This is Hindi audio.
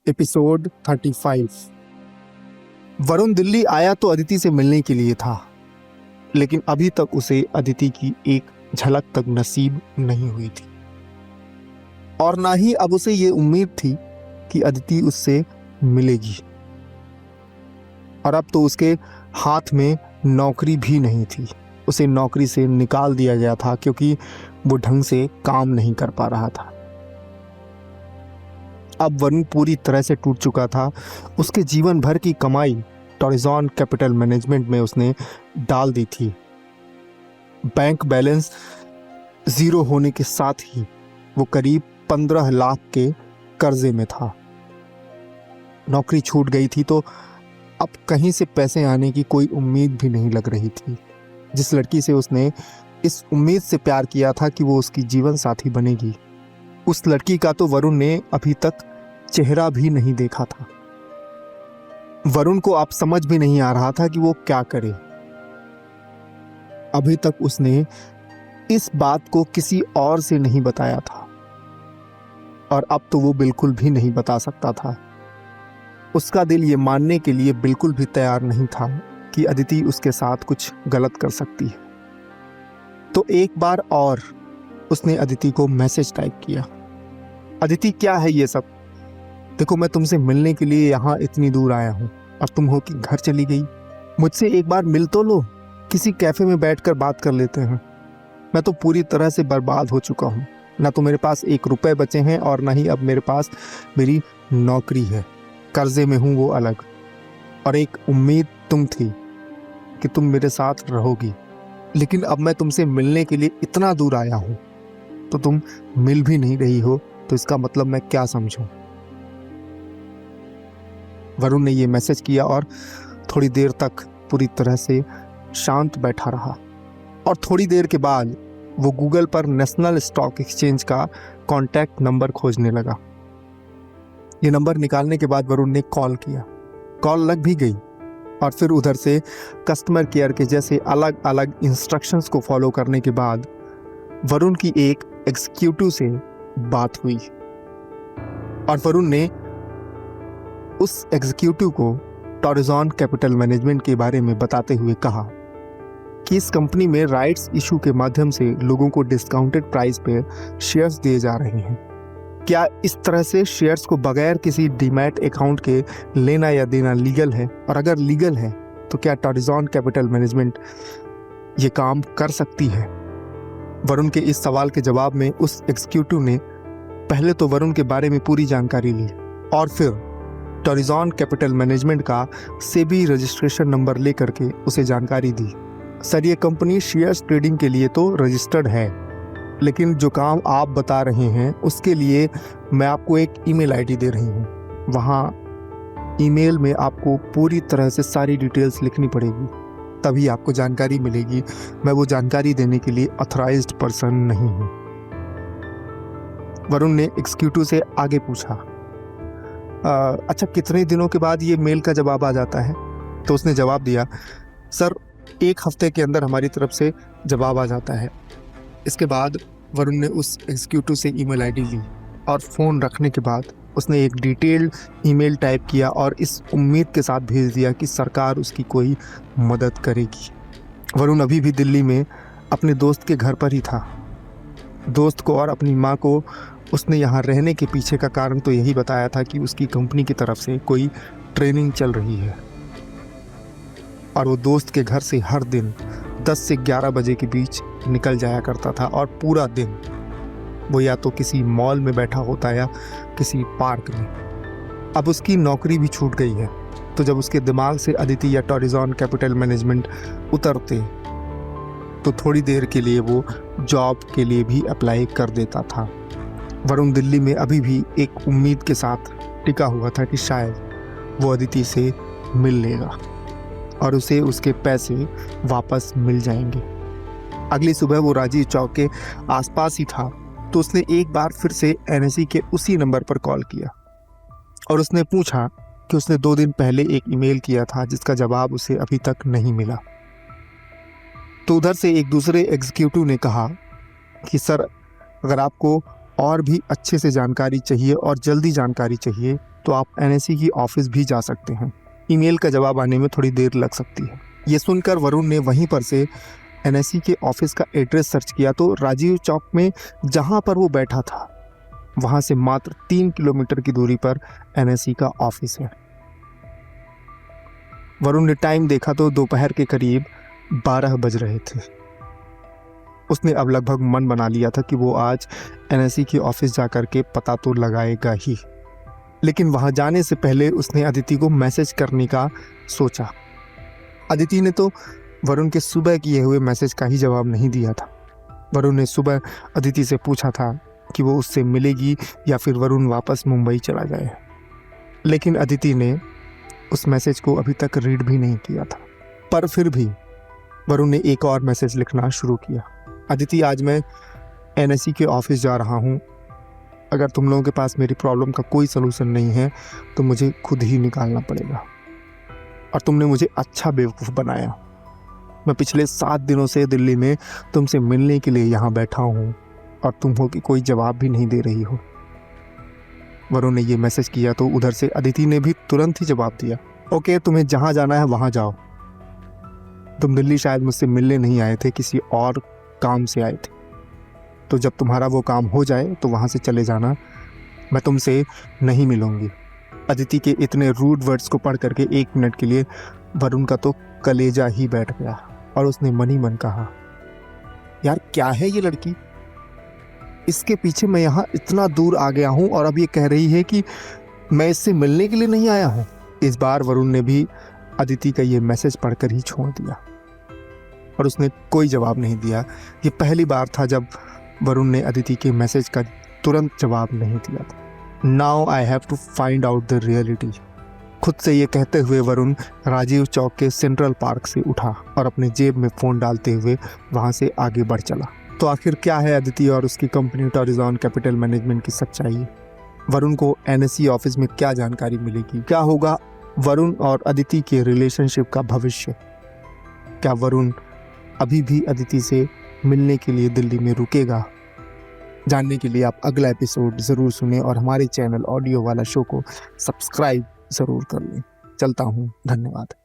एपिसोड 35। वरुण दिल्ली आया तो अदिति से मिलने के लिए था, लेकिन अभी तक उसे अदिति की एक झलक तक नसीब नहीं हुई थी और ना ही अब उसे ये उम्मीद थी कि अदिति उससे मिलेगी। और अब तो उसके हाथ में नौकरी भी नहीं थी। उसे नौकरी से निकाल दिया गया था क्योंकि वो ढंग से काम नहीं कर पा रहा था। अब वरुण पूरी तरह से टूट चुका था। उसके जीवन भर की कमाई टॉरिजॉन कैपिटल मैनेजमेंट में उसने डाल दी थी। बैंक बैलेंस जीरो होने के साथ ही वो करीब 15 लाख के कर्जे में था। नौकरी छूट गई थी तो अब कहीं से पैसे आने की कोई उम्मीद भी नहीं लग रही थी। जिस लड़की से उसने इस उम्मीद से प्यार किया था कि वो उसकी जीवन साथी बनेगी, उस लड़की का तो वरुण ने अभी तक चेहरा भी नहीं देखा था। वरुण को अब समझ भी नहीं आ रहा था कि वो क्या करे। अभी तक उसने इस बात को किसी और से नहीं बताया था और अब तो वो बिल्कुल भी नहीं बता सकता था। उसका दिल ये मानने के लिए बिल्कुल भी तैयार नहीं था कि अदिति उसके साथ कुछ गलत कर सकती है। तो एक बार और उसने अदिति को मैसेज टाइप किया, अदिति क्या है ये सब? देखो, मैं तुमसे मिलने के लिए यहाँ इतनी दूर आया हूँ और तुम हो कि घर चली गई। मुझसे एक बार मिल तो लो, किसी कैफे में बैठकर बात कर लेते हैं। मैं तो पूरी तरह से बर्बाद हो चुका हूँ। ना तो मेरे पास 1 रुपए बचे हैं और ना ही अब मेरे पास मेरी नौकरी है। कर्जे में हूँ वो अलग, और एक उम्मीद तुम थी कि तुम मेरे साथ रहोगी, लेकिन अब मैं तुमसे मिलने के लिए इतना दूर आया हूँ तो तुम मिल भी नहीं रही हो, तो इसका मतलब मैं क्या समझूं? वरुण ने ये मैसेज किया और थोड़ी देर तक पूरी तरह से शांत बैठा रहा और थोड़ी देर के बाद वो गूगल पर नेशनल स्टॉक एक्सचेंज का कॉन्टैक्ट नंबर खोजने लगा। ये नंबर निकालने के बाद वरुण ने कॉल किया। कॉल लग भी गई और फिर उधर से कस्टमर केयर के जैसे अलग अलग इंस्ट्रक्शंस को फॉलो करने के बाद वरुण की एक एग्जीक्यूटिव से बात हुई और वरुण ने उस एग्जीक्यूटिव को टॉरिजॉन कैपिटल मैनेजमेंट के बारे में बताते हुए कहा कि इस कंपनी में राइट्स इशू के माध्यम से लोगों को डिस्काउंटेड प्राइस पे शेयर्स दिए जा रहे हैं। क्या इस तरह से शेयर्स को बगैर किसी डीमैट अकाउंट के लेना या देना लीगल है? और अगर लीगल है तो क्या टॉरिजॉन कैपिटल मैनेजमेंट ये काम कर सकती है? वरुण के इस सवाल के जवाब में उस एग्जीक्यूटिव ने पहले तो वरुण के बारे में पूरी जानकारी ली और फिर टॉरिजॉन कैपिटल मैनेजमेंट का सेबी रजिस्ट्रेशन नंबर लेकर के उसे जानकारी दी। सर, ये कंपनी शेयर्स ट्रेडिंग के लिए तो रजिस्टर्ड है, लेकिन जो काम आप बता रहे हैं उसके लिए मैं आपको एक ईमेल आईडी दे रही हूँ। वहाँ ईमेल में आपको पूरी तरह से सारी डिटेल्स लिखनी पड़ेगी, तभी आपको जानकारी मिलेगी। मैं वो जानकारी देने के लिए ऑथराइज्ड पर्सन नहीं हूँ। वरुण ने एग्जीक्यूटिव से आगे पूछा, अच्छा कितने दिनों के बाद ये मेल का जवाब आ जाता है? तो उसने जवाब दिया, सर 1 हफ्ते के अंदर हमारी तरफ से जवाब आ जाता है। इसके बाद वरुण ने उस एग्जीक्यूटिव से ईमेल आईडी ली और फ़ोन रखने के बाद उसने एक डिटेल्ड ईमेल टाइप किया और इस उम्मीद के साथ भेज दिया कि सरकार उसकी कोई मदद करेगी। वरुण अभी भी दिल्ली में अपने दोस्त के घर पर ही था। दोस्त को और अपनी माँ को उसने यहाँ रहने के पीछे का कारण तो यही बताया था कि उसकी कंपनी की तरफ से कोई ट्रेनिंग चल रही है और वो दोस्त के घर से हर दिन 10 से 11 बजे के बीच निकल जाया करता था और पूरा दिन वो या तो किसी मॉल में बैठा होता या किसी पार्क में। अब उसकी नौकरी भी छूट गई है, तो जब उसके दिमाग से अदिति या टॉरिजॉन कैपिटल मैनेजमेंट उतरते तो थोड़ी देर के लिए वो जॉब के लिए भी अप्लाई कर देता था। वरुण दिल्ली में अभी भी एक उम्मीद के साथ टिका हुआ था कि शायद वो अदिति से मिल लेगा और उसे उसके पैसे वापस मिल जाएंगे। अगली सुबह वो राजीव चौक के आसपास ही था, तो उसने एक बार फिर से एनएसई के उसी नंबर पर कॉल किया और उसने पूछा कि उसने 2 दिन पहले एक ईमेल किया था जिसका जवाब उसे अभी तक नहीं मिला। तो उधर से एक दूसरे एग्जीक्यूटिव ने कहा कि सर, अगर आपको और भी अच्छे से जानकारी चाहिए और जल्दी जानकारी चाहिए तो आप एनएससी की ऑफिस भी जा सकते हैं। ईमेल का जवाब आने में थोड़ी देर लग सकती है। ये सुनकर वरुण ने वहीं पर से एनएससी के ऑफिस का एड्रेस सर्च किया तो राजीव चौक में जहां पर वो बैठा था वहां से मात्र 3 किलोमीटर की दूरी पर एनएससी का ऑफिस है। वरुण ने टाइम देखा तो दोपहर के करीब 12 बज रहे थे। उसने अब लगभग मन बना लिया था कि वो आज एनएससी के ऑफिस जाकर के पता तो लगाएगा ही, लेकिन वहां जाने से पहले उसने अदिति को मैसेज करने का सोचा। अदिति ने तो वरुण के सुबह किए हुए मैसेज का ही जवाब नहीं दिया था। वरुण ने सुबह अदिति से पूछा था कि वो उससे मिलेगी या फिर वरुण वापस मुंबई चला जाए, लेकिन अदिति ने उस मैसेज को अभी तक रीड भी नहीं किया था। पर फिर भी वरुण ने एक और मैसेज लिखना शुरू किया। अदिति, आज मैं एनएससी के ऑफिस जा रहा हूँ। अगर तुम लोगों के पास मेरी प्रॉब्लम का कोई सलूशन नहीं है तो मुझे खुद ही निकालना पड़ेगा। और तुमने मुझे अच्छा बेवकूफ़ बनाया। मैं पिछले 7 दिनों से दिल्ली में तुमसे मिलने के लिए यहाँ बैठा हूँ और तुम हो कि कोई जवाब भी नहीं दे रही हो। वरुण ने ये मैसेज किया तो उधर से अदिति ने भी तुरंत ही जवाब दिया, ओके, तुम्हें जहाँ जाना है वहाँ जाओ। तुम दिल्ली शायद मुझसे मिलने नहीं आए थे, किसी और काम से आए थे। तो जब तुम्हारा वो काम हो जाए तो वहाँ से चले जाना, मैं तुमसे नहीं मिलूंगी। अदिति के इतने रूड वर्ड्स को पढ़ करके 1 मिनट के लिए वरुण का तो कलेजा ही बैठ गया और उसने मन ही मन कहा, यार क्या है ये लड़की, इसके पीछे मैं यहाँ इतना दूर आ गया हूँ और अब ये कह रही है कि मैं इससे मिलने के लिए नहीं आया हूँ। इस बार वरुण ने भी अदिति का ये मैसेज पढ़कर ही छोड़ दिया और उसने कोई जवाब नहीं दिया। ये पहली बार था जब वरुण ने अदिति के मैसेज का तुरंत जवाब नहीं दिया था। Now I have to find out the reality. खुद से ये कहते हुए वरुण राजीव चौक के सेंट्रल पार्क से उठा और अपने जेब में फ़ोन डालते हुए वहाँ से आगे बढ़ चला। तो आखिर क्या है अदिति और उसकी कंपनी टॉरिजॉन कैपिटल मैनेजमेंट की सच्चाई? वरुण को एनएससी ऑफिस में क्या जानकारी मिलेगी? क्या होगा वरुण और अदिति के रिलेशनशिप का भविष्य? क्या वरुण अभी भी अदिति से मिलने के लिए दिल्ली में रुकेगा? जानने के लिए आप अगला एपिसोड ज़रूर सुनें और हमारे चैनल ऑडियो वाला शो को सब्सक्राइब ज़रूर कर लें। चलता हूँ, धन्यवाद।